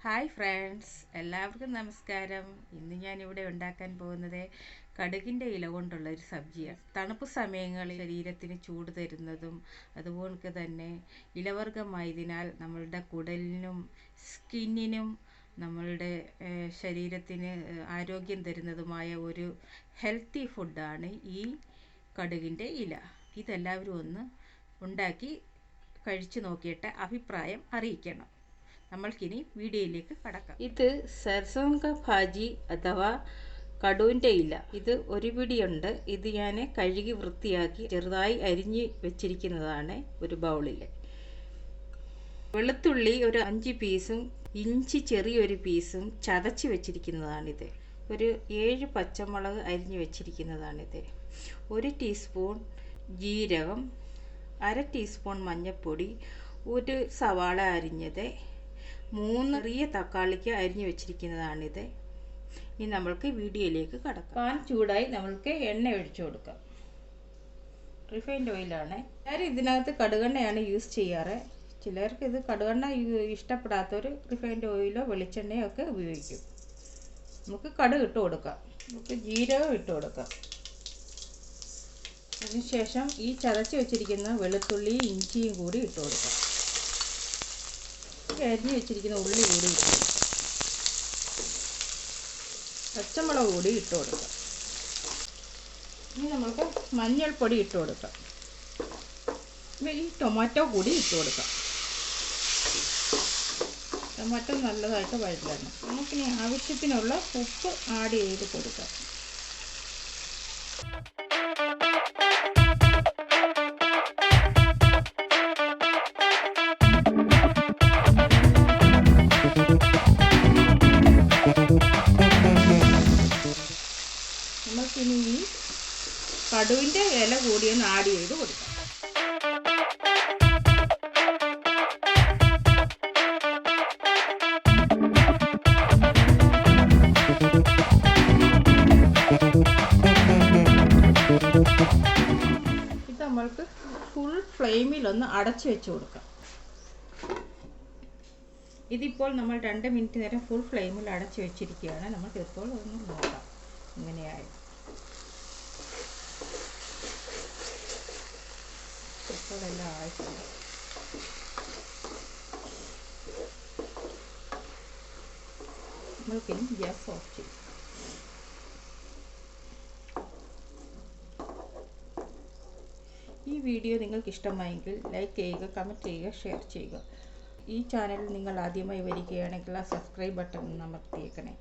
Hi friends, എല്ലാവർക്കും നമസ്കാരം. ഇന്ന് ഞാനിവിടെ ഉണ്ടാക്കാൻ പോകുന്നത് കടുകിൻ്റെ ഇല കൊണ്ടുള്ള ഒരു സബ്ജിയാണ്. തണുപ്പ് സമയങ്ങളിൽ ശരീരത്തിന് ചൂട് തരുന്നതും അതുപോലെ തന്നെ ഇലവർഗമായതിനാൽ നമ്മളുടെ കുടലിനും സ്കിന്നിനും നമ്മളുടെ ശരീരത്തിന് ആരോഗ്യം തരുന്നതുമായ ഒരു ഹെൽത്തി ഫുഡാണ് ഈ കടുകിൻ്റെ ഇല. ഇതെല്ലാവരും ഒന്ന് ഉണ്ടാക്കി കഴിച്ചു നോക്കിയിട്ട് അഭിപ്രായം അറിയിക്കണം. നമ്മൾക്കിനി വീഡിയോയിലേക്ക് കടക്കാം. ഇത് സർസോൻ ഭാജി അഥവാ കടുവിൻ്റെ ഇല. ഇത് ഒരു പിടിയുണ്ട്. ഇത് ഞാൻ കഴുകി വൃത്തിയാക്കി ചെറുതായി അരിഞ്ഞ് വെച്ചിരിക്കുന്നതാണ് ഒരു ബൗളിൽ. വെളുത്തുള്ളി ഒരു 5 പീസും ഇഞ്ചി ചെറിയൊരു പീസും ചതച്ച് വെച്ചിരിക്കുന്നതാണിത്. ഒരു 7 പച്ചമുളക് അരിഞ്ഞ് വെച്ചിരിക്കുന്നതാണിത്. 1 ടീസ്പൂൺ ജീരകം, 1/2 ടീസ്പൂൺ മഞ്ഞൾപ്പൊടി, 1 സവാള അരിഞ്ഞത്, 3 ചെറിയ തക്കാളിക്ക് അരിഞ്ഞു വെച്ചിരിക്കുന്നതാണിത്. ഇനി നമ്മൾക്ക് വീഡിയോയിലേക്ക് കടക്കാം. പാൻ ചൂടായി നമ്മൾക്ക് എണ്ണ ഒഴിച്ചു കൊടുക്കാം. റിഫൈൻഡ് ഓയിലാണ്. എല്ലാവരും ഇതിനകത്ത് കടുകെണ്ണയാണ് യൂസ് ചെയ്യാറ്. ചിലർക്ക് ഇത് കടുകെണ്ണ ഇഷ്ടപ്പെടാത്തവർ റിഫൈൻഡ് ഓയിലോ വെളിച്ചെണ്ണയോ ഒക്കെ ഉപയോഗിക്കും. നമുക്ക് കടുക് ഇട്ട് കൊടുക്കാം. നമുക്ക് ജീരകം ഇട്ട് കൊടുക്കാം. അതിനുശേഷം ഈ ചതച്ച് വെച്ചിരിക്കുന്ന വെളുത്തുള്ളിയും ഇഞ്ചിയും കൂടി ഇട്ട് കൊടുക്കാം. അരിഞ്ഞ് വെച്ചിരിക്കുന്ന ഉള്ളി കൂടി ഇട്ട് കൊടുക്കാം. പച്ചമുളക് കൂടി ഇട്ട് കൊടുക്കാം. ഇനി നമുക്ക് മഞ്ഞൾപ്പൊടി ഇട്ട് കൊടുക്കാം. ഈ ടൊമാറ്റോ കൂടി ഇട്ട് കൊടുക്കാം. ടൊമാറ്റോ നല്ലതായിട്ട് വഴറ്റണം. നമുക്കിനി ആവശ്യത്തിനുള്ള ഉപ്പ് ആഡ് ചെയ്ത് കൊടുക്കാം. നമുക്കിനി ഈ കടുവിൻ്റെ ഇല കൂടി ഒന്ന് ആഡ് ചെയ്ത് കൊടുക്കാം. ഇത് നമ്മൾക്ക് ഫുൾ ഫ്ലെയിമിലൊന്ന് അടച്ചു വെച്ച് കൊടുക്കാം. ഇതിപ്പോൾ നമ്മൾ 2 മിനിറ്റ് നേരം ഫുൾ ഫ്ലെയിമിൽ അടച്ചു വെച്ചിരിക്കുകയാണ്. നമുക്കിപ്പോൾ ഒന്ന് നോക്കാം ഇങ്ങനെയായി. ഇപ്പോൾ എല്ലാം ആയിട്ടുണ്ട്. നമ്മൾക്കിനി ഗ്യാസ് ഓഫ് ചെയ്യും. ഈ വീഡിയോ നിങ്ങൾക്ക് ഇഷ്ടമായെങ്കിൽ ലൈക്ക് ചെയ്യുക, കമൻറ്റ് ചെയ്യുക, ഷെയർ ചെയ്യുക. ഈ ചാനൽ നിങ്ങൾ ആദ്യമായി വരികയാണെങ്കിൽ ആ സബ്സ്ക്രൈബ് ബട്ടൺ അമർത്തിയേക്കണേ.